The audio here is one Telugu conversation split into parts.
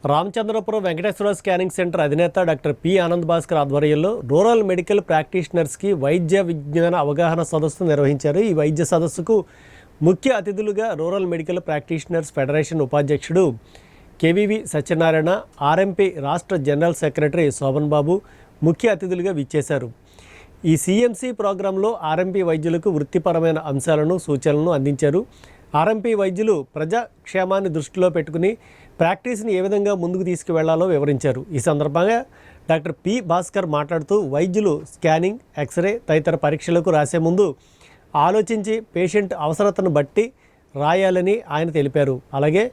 రామచంద్రపురం వెంకటేశ్వర స్కానింగ్ సెంటర్ అధినేత డాక్టర్ పి ఆనంద్ భాస్కర్ ఆధ్వర్యంలో రూరల్ మెడికల్ ప్రాక్టీషనర్స్కి వైద్య విజ్ఞాన అవగాహన సదస్సు నిర్వహించారు. ఈ వైద్య సదస్సుకు ముఖ్య అతిథులుగా రూరల్ మెడికల్ ప్రాక్టీషనర్స్ ఫెడరేషన్ ఉపాధ్యక్షుడు కేవీవి సత్యనారాయణ, ఆర్ఎంపీ రాష్ట్ర జనరల్ సెక్రటరీ శోభన్ బాబు ముఖ్య అతిథులుగా విచ్చేశారు. ఈ సిఎంసి ప్రోగ్రాంలో ఆర్ఎంపీ వైద్యులకు వృత్తిపరమైన అంశాలను, సూచనలను అందించారు. ఆర్ఎంపీ వైద్యులు ప్రజాక్షేమాన్ని దృష్టిలో పెట్టుకుని ప్రాక్టీస్ని ఏ విధంగా ముందుకు తీసుకువెళ్లాలో వివరించారు. ఈ సందర్భంగా డాక్టర్ పి భాస్కర్ మాట్లాడుతూ వైద్యులు స్కానింగ్, ఎక్స్రే తదితర పరీక్షలకు రాసే ముందు ఆలోచించి పేషెంట్ అవసరతను బట్టి రాయాలని ఆయన తెలిపారు. అలాగే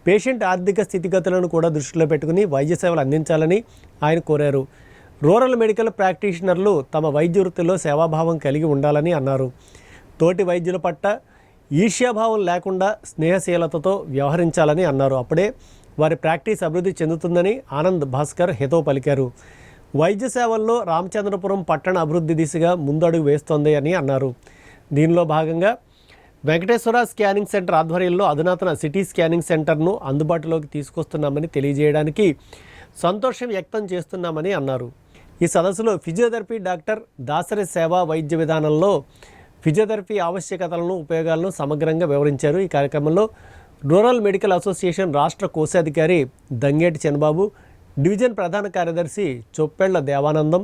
పేషెంట్ ఆర్థిక స్థితిగతులను కూడా దృష్టిలో పెట్టుకుని వైద్య సేవలు అందించాలని ఆయన కోరారు. రూరల్ మెడికల్ ప్రాక్టీషనర్లు తమ వైద్య వృత్తిలో సేవాభావం కలిగి ఉండాలని అన్నారు. తోటి వైద్యుల పట్ల ఈర్ష్యాభావం లేకుండా స్నేహశీలతతో వ్యవహరించాలని అన్నారు. అప్పుడే వారి ప్రాక్టీస్ అభివృద్ధి చెందుతుందని ఆనంద్ భాస్కర్ హితవు పలికారు. వైద్య సేవల్లో రామచంద్రపురం పట్టణ అభివృద్ధి దిశగా ముందడుగు వేస్తోంది అని అన్నారు. దీనిలో భాగంగా వెంకటేశ్వర స్కానింగ్ సెంటర్ ఆధ్వర్యంలో అధునాతన సిటీ స్కానింగ్ సెంటర్ను అందుబాటులోకి తీసుకొస్తున్నామని తెలియజేయడానికి సంతోషం వ్యక్తం చేస్తున్నామని అన్నారు. ఈ సదస్సులో ఫిజియోథెరపీ డాక్టర్ దాసరి సేవా వైద్య విధానంలో ఫిజియోథెరపీ ఆవశ్యకతలను, ఉపయోగాలను సమగ్రంగా వివరించారు. ఈ కార్యక్రమంలో రూరల్ మెడికల్ అసోసియేషన్ రాష్ట్ర కోశాధికారి దంగేటి చంద్రబాబు, డివిజన్ ప్రధాన కార్యదర్శి చొప్పెళ్ల దేవానందం,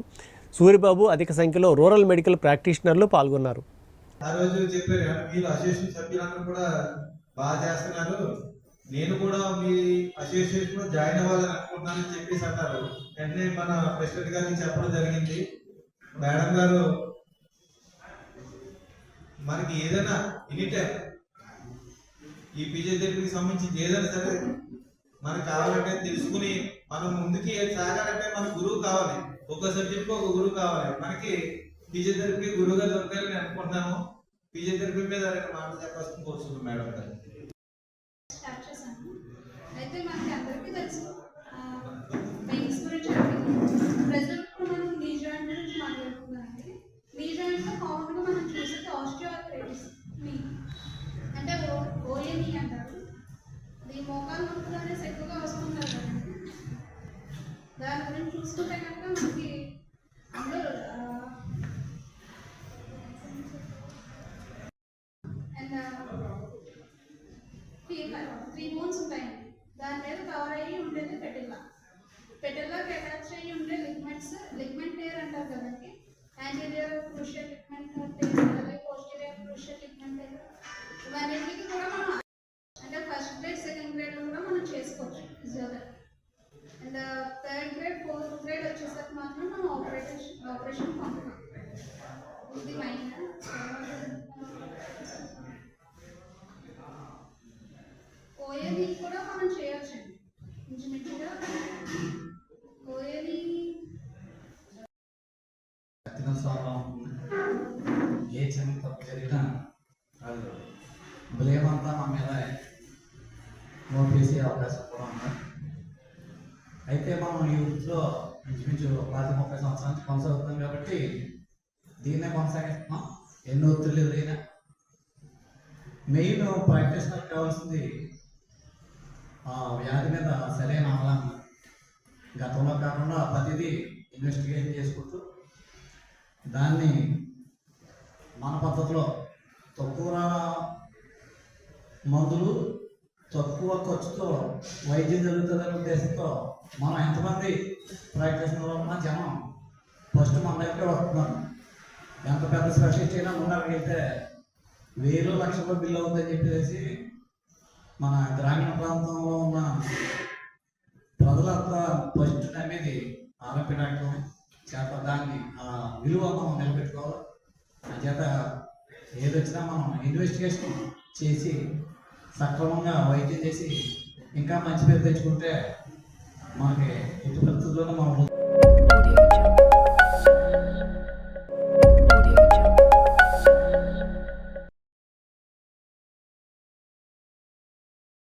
సూరిబాబు అధిక సంఖ్యలో రూరల్ మెడికల్ ప్రాక్టీషనర్లు పాల్గొన్నారు. ఆ రోజు చెప్పారు, మీరు అసోసియేషన్ సభ్యులందరూ కూడా బాగా చేస్తున్నారు, నేను కూడా మీ అసోసియేషన్ లో జాయిన్ అవ్వాలని అనుకుంటున్నానని చెప్పేసి అన్నారు. వెంటనే మన ప్రెసిడెంట్ గారికి చెప్పడం జరిగింది. మేడం గారు మనకి ఏదైనా ఎనీ టైం ఈ ఫిజియోథెరపీకి సంబంధించి ఏదైనా సరే మనకు కావాలంటే తెలుసుకుని మనం ముందుకి సాగాలంటే మనకు గురువు కావాలి. ఒక్కో సబ్జెక్ట్ ఒక గురువు కావాలి. మనకి ఫిజియోథెరపీ గురువుగా దొరకాలని అనుకుంటున్నాను. ఫిజియోథెరపీ మీద మాట చెప్పాల్సిన కోరుతున్నాను మేడం గారు. అయితే మనకి అందరికీ తెలుసు పెయిన్స్ గురించి ప్రెజెంట్ మనం నీ జాయింట్ గురించి మాట్లాడుతున్నామండి. నీ జాయింట్లో కామన్గా మనం చూసేది ఆస్టియోఆర్థరైటిస్, నీ అంటే ఓఏని అంటారు. ఈ మోకాలు నొప్పులు అనేసి ఎక్కువగా వస్తుంటారు కదండి. దాని గురించి చూసుకుంటే కనుక మనకి అందులో అండ్ 3 బోన్స్ ఉంటాయండి. దాని మీద కవర్ అయ్యి ఉండేది పెటిల్లాకి అటాచ్ అయ్యి ఉండే లిగ్మెంట్ టేర్ అంటారు కదండి. యాంటీరియర్ క్రూషియల్ లిగ్మెంట్ టేర్, అలాగే పోస్టీరియర్ క్రూషియల్ లిగ్మెంట్ టేర్, ఇవన్నిటికి కూడా మనం అంటే ఫస్ట్ గ్రేడ్, సెకండ్ గ్రేడ్లో కూడా మనం చేసుకోవచ్చు physiotherapy. And third grade, fourth grade వచ్చేసరికి మాత్రం మనం ఆపరేషన్ పంపుతాం. ఇది మైన్. ఓఏని కూడా మనం చేయొచ్చండి. ఇంచుమించుగా ఓఏని ఏ చిన్న తప్పు జరిగినా అది బ్లేమ్ అంతా మా మీద మోపేసే అవకాశం కూడా ఉంది. అయితే మనం ఈ వృత్తిలో ఇంచుమించు 30 సంవత్సరాల నుంచి కొనసాగుతున్నాం కాబట్టి దీన్నే కొనసాగిస్తున్నాం. ఎన్నో ఒత్తిళ్ళు ఎదురైనా మెయిన్ ప్రాక్టీషనర్ కావాల్సింది వ్యాధి మీద సరైన అవగాహన. గతంలో కాకుండా ప్రతిదీ ఇన్వెస్టిగేషన్ చేసుకుంటూ దాన్ని మన పద్ధతిలో తక్కువ మందులు, తక్కువ ఖర్చుతో వైద్యం జరుగుతుందనే ఉద్దేశంతో మనం ఎంతమంది ప్రాక్టీషనర్ ఉన్న జనం ఫస్ట్ మన దగ్గరే వస్తున్నాం. ఎంత పెద్ద స్పెషలిస్ట్ అయినా ముందరికి వెళ్తే 1000 లక్షల బిల్లు అవుతుందని చెప్పేసి మన గ్రామీణ ప్రాంతంలో ఉన్న ప్రజలంతా ఫస్ట్ అనేది ఆరోగ్య డాక్టర్ చేత దాన్ని విలువ మనం నిలబెట్టుకోవాలి. చేత ఏదొచ్చినా మనం ఇన్వెస్టిగేషన్ చేసి సక్రమంగా వైద్యం చేసి ఇంకా మంచి పేరు తెచ్చుకుంటే మనకి ఎట్టి పరిస్థితుల్లోనూ మనం